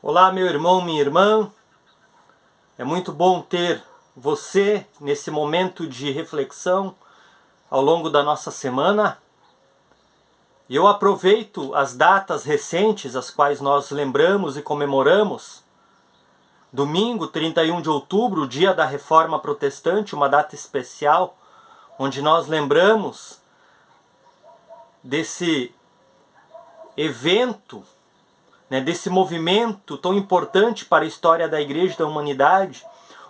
Olá, meu irmão, minha irmã. É muito bom ter você nesse momento de reflexão ao longo da nossa semana. E eu aproveito as datas recentes, as quais nós lembramos e comemoramos. Domingo, 31 de outubro, o dia da Reforma Protestante, uma data especial, onde nós lembramos desse evento, desse movimento tão importante para a história da Igreja e da humanidade,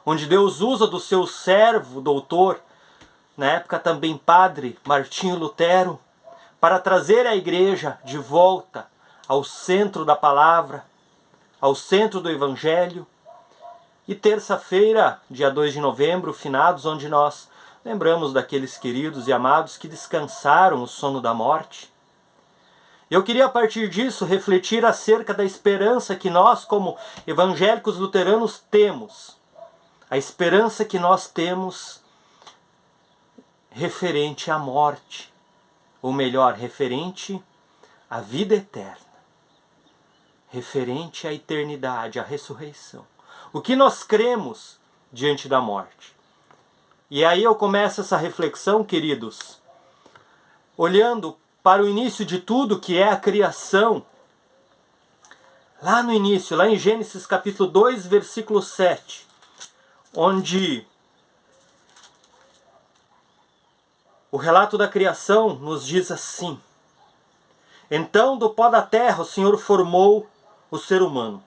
onde Deus usa do seu servo, doutor, na época também padre, Martinho Lutero, para trazer a Igreja de volta ao centro da palavra, ao centro do Evangelho. E terça-feira, dia 2 de novembro, finados, onde nós lembramos daqueles queridos e amados que descansaram o sono da morte. Eu queria, a partir disso, refletir acerca da esperança que nós, como evangélicos luteranos, temos. A esperança que nós temos referente à morte. Ou melhor, referente à vida eterna. Referente à eternidade, à ressurreição. O que nós cremos diante da morte. E aí eu começo essa reflexão, queridos, olhando para o início de tudo, que é a criação. Lá no início, lá em Gênesis capítulo 2, versículo 7, onde o relato da criação nos diz assim: Então do pó da terra o Senhor formou o ser humano.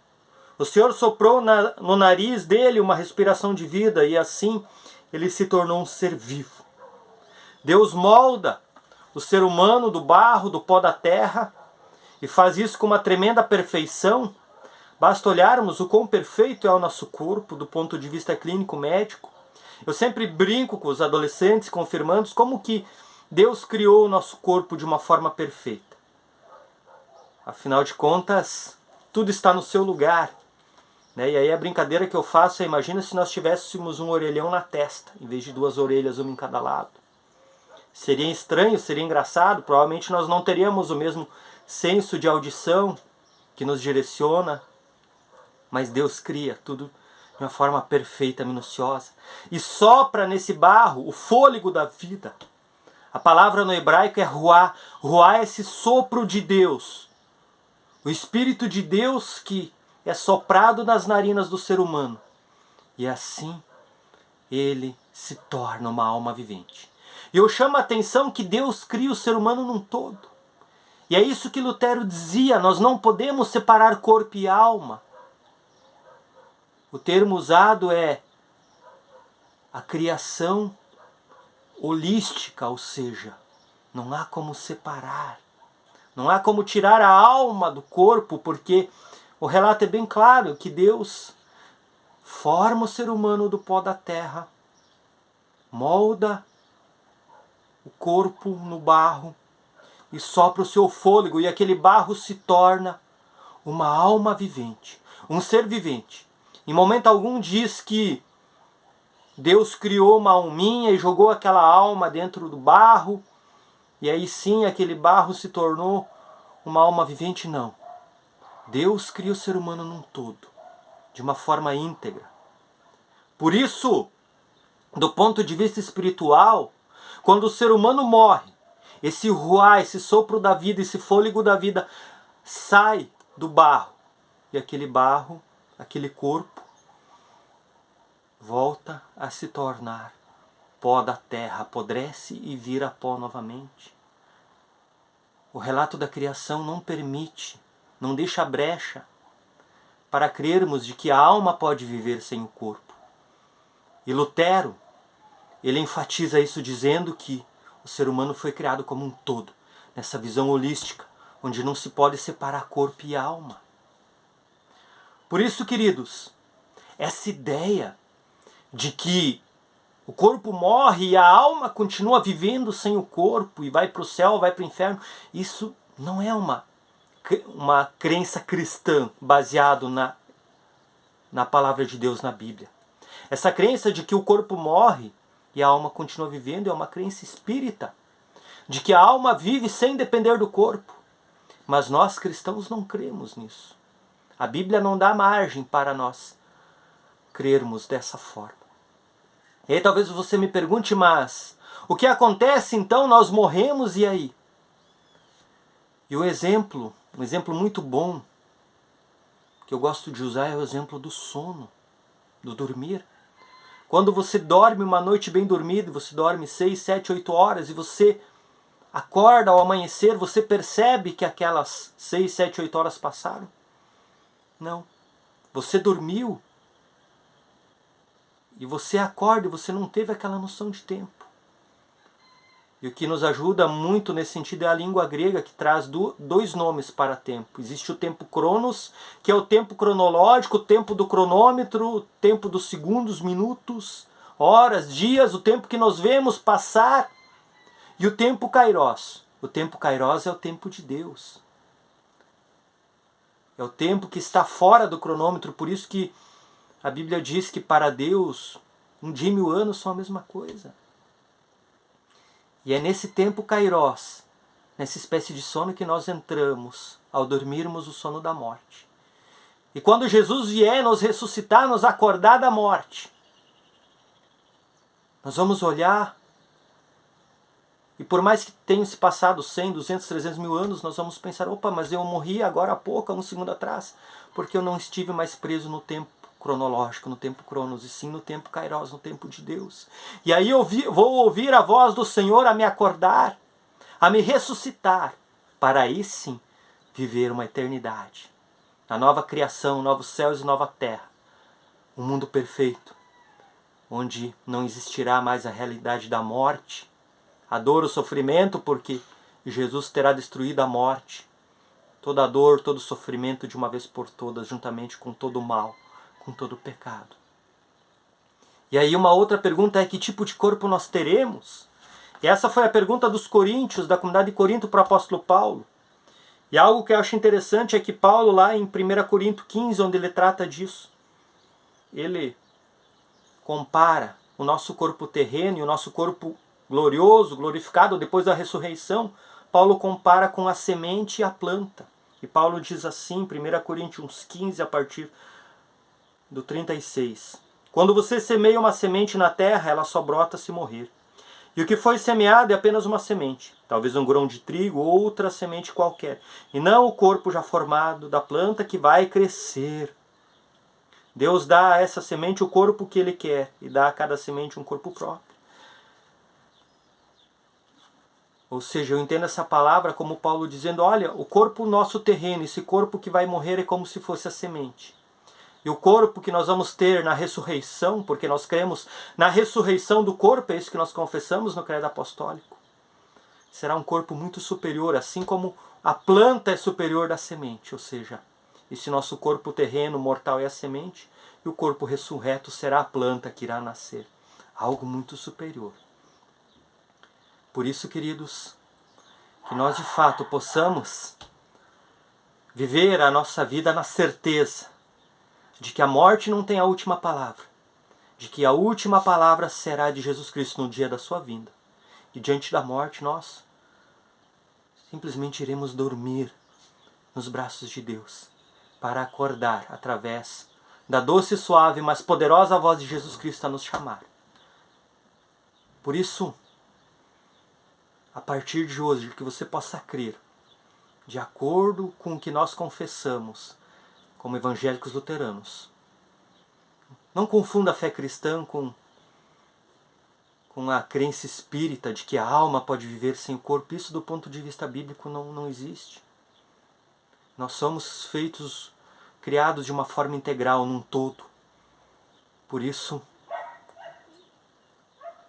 O Senhor soprou no nariz dele uma respiração de vida e assim ele se tornou um ser vivo. Deus molda o ser humano do barro, do pó da terra, e faz isso com uma tremenda perfeição. Basta olharmos o quão perfeito é o nosso corpo do ponto de vista clínico médico. Eu sempre brinco com os adolescentes, confirmando como que Deus criou o nosso corpo de uma forma perfeita. Afinal de contas, tudo está no seu lugar. E aí a brincadeira que eu faço é: imagina se nós tivéssemos um orelhão na testa, em vez de duas orelhas, uma em cada lado. Seria estranho, seria engraçado, provavelmente nós não teríamos o mesmo senso de audição que nos direciona, mas Deus cria tudo de uma forma perfeita, minuciosa, e sopra nesse barro o fôlego da vida. A palavra no hebraico é ruá. Ruá é esse sopro de Deus, o Espírito de Deus que é soprado nas narinas do ser humano, e assim ele se torna uma alma vivente. E eu chamo a atenção que Deus cria o ser humano num todo. E é isso que Lutero dizia: nós não podemos separar corpo e alma. O termo usado é a criação holística, ou seja, não há como separar. Não há como tirar a alma do corpo, porque o relato é bem claro que Deus forma o ser humano do pó da terra, molda o corpo no barro e sopra o seu fôlego, e aquele barro se torna uma alma vivente, um ser vivente. Em momento algum diz que Deus criou uma alminha e jogou aquela alma dentro do barro, e aí sim aquele barro se tornou uma alma vivente. Não. Deus cria o ser humano num todo, de uma forma íntegra. Por isso, do ponto de vista espiritual, quando o ser humano morre, esse ruá, esse sopro da vida, esse fôlego da vida sai do barro. E aquele barro, aquele corpo, volta a se tornar pó da terra, apodrece e vira pó novamente. O relato da criação não permite, não deixa brecha para crermos de que a alma pode viver sem o corpo. E Lutero, ele enfatiza isso dizendo que o ser humano foi criado como um todo, nessa visão holística, onde não se pode separar corpo e alma. Por isso, queridos, essa ideia de que o corpo morre e a alma continua vivendo sem o corpo e vai para o céu, vai para o inferno, isso não é uma crença cristã baseada na palavra de Deus na Bíblia. Essa crença de que o corpo morre e a alma continua vivendo é uma crença espírita, de que a alma vive sem depender do corpo. Mas nós cristãos não cremos nisso. A Bíblia não dá margem para nós crermos dessa forma. E aí talvez você me pergunte, mas o que acontece então? Nós morremos e aí? E um exemplo muito bom que eu gosto de usar é o exemplo do sono, do dormir. Quando você dorme uma noite bem dormida, você dorme 6, 7, 8 horas e você acorda ao amanhecer, você percebe que aquelas 6, 7, 8 horas passaram? Não. Você dormiu e você acorda e você não teve aquela noção de tempo. E o que nos ajuda muito nesse sentido é a língua grega, que traz dois nomes para tempo. Existe o tempo cronos, que é o tempo cronológico, o tempo do cronômetro, o tempo dos segundos, minutos, horas, dias, o tempo que nós vemos passar. E o tempo kairos. O tempo kairos é o tempo de Deus. É o tempo que está fora do cronômetro, por isso que a Bíblia diz que para Deus 1 dia e 1000 anos são a mesma coisa. E é nesse tempo kairos, nessa espécie de sono que nós entramos ao dormirmos o sono da morte. E quando Jesus vier nos ressuscitar, nos acordar da morte, nós vamos olhar e por mais que tenham se passado 100, 200, 300 mil anos, nós vamos pensar, opa, mas eu morri agora há pouco, há um segundo atrás, porque eu não estive mais preso no tempo cronológico, no tempo cronos, e sim no tempo kairos, no tempo de Deus. E aí eu vou ouvir a voz do Senhor a me acordar, a me ressuscitar, para aí sim viver uma eternidade. A nova criação, novos céus e nova terra. Um mundo perfeito, onde não existirá mais a realidade da morte, a dor, o sofrimento, porque Jesus terá destruído a morte. Toda a dor, todo o sofrimento de uma vez por todas, juntamente com todo o mal, com todo o pecado. E aí uma outra pergunta é: que tipo de corpo nós teremos? E essa foi a pergunta dos coríntios, da comunidade de Corinto, para o apóstolo Paulo. E algo que eu acho interessante é que Paulo, lá em 1 Coríntios 15, onde ele trata disso, ele compara o nosso corpo terreno e o nosso corpo glorioso, glorificado depois da ressurreição. Paulo compara com a semente e a planta. E Paulo diz assim, 1 Coríntios 15, a partir do 36. Quando você semeia uma semente na terra, ela só brota se morrer. E o que foi semeado é apenas uma semente, talvez um grão de trigo ou outra semente qualquer, e não o corpo já formado da planta que vai crescer. Deus dá a essa semente o corpo que Ele quer, e dá a cada semente um corpo próprio. Ou seja, eu entendo essa palavra como Paulo dizendo, olha, o corpo nosso terreno, esse corpo que vai morrer é como se fosse a semente. E o corpo que nós vamos ter na ressurreição, porque nós cremos na ressurreição do corpo, é isso que nós confessamos no credo apostólico, será um corpo muito superior, assim como a planta é superior da semente. Ou seja, esse nosso corpo terreno, mortal, é a semente, e o corpo ressurreto será a planta que irá nascer. Algo muito superior. Por isso, queridos, que nós de fato possamos viver a nossa vida na certeza de que a morte não tem a última palavra, de que a última palavra será de Jesus Cristo no dia da sua vinda. E diante da morte nós simplesmente iremos dormir nos braços de Deus, para acordar através da doce, suave, mas poderosa voz de Jesus Cristo a nos chamar. Por isso, a partir de hoje, que você possa crer, de acordo com o que nós confessamos, como evangélicos luteranos. Não confunda a fé cristã com a crença espírita de que a alma pode viver sem o corpo. Isso, do ponto de vista bíblico, não existe. Nós somos criados de uma forma integral, num todo. Por isso,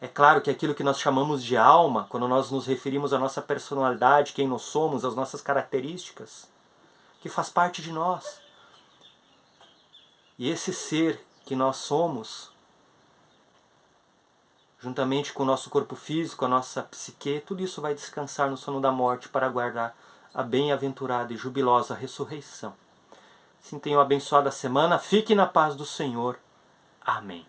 é claro que aquilo que nós chamamos de alma, quando nós nos referimos à nossa personalidade, quem nós somos, às nossas características, que faz parte de nós. E esse ser que nós somos, juntamente com o nosso corpo físico, a nossa psique, tudo isso vai descansar no sono da morte para aguardar a bem-aventurada e jubilosa ressurreição. Assim tenham abençoada semana, fique na paz do Senhor. Amém.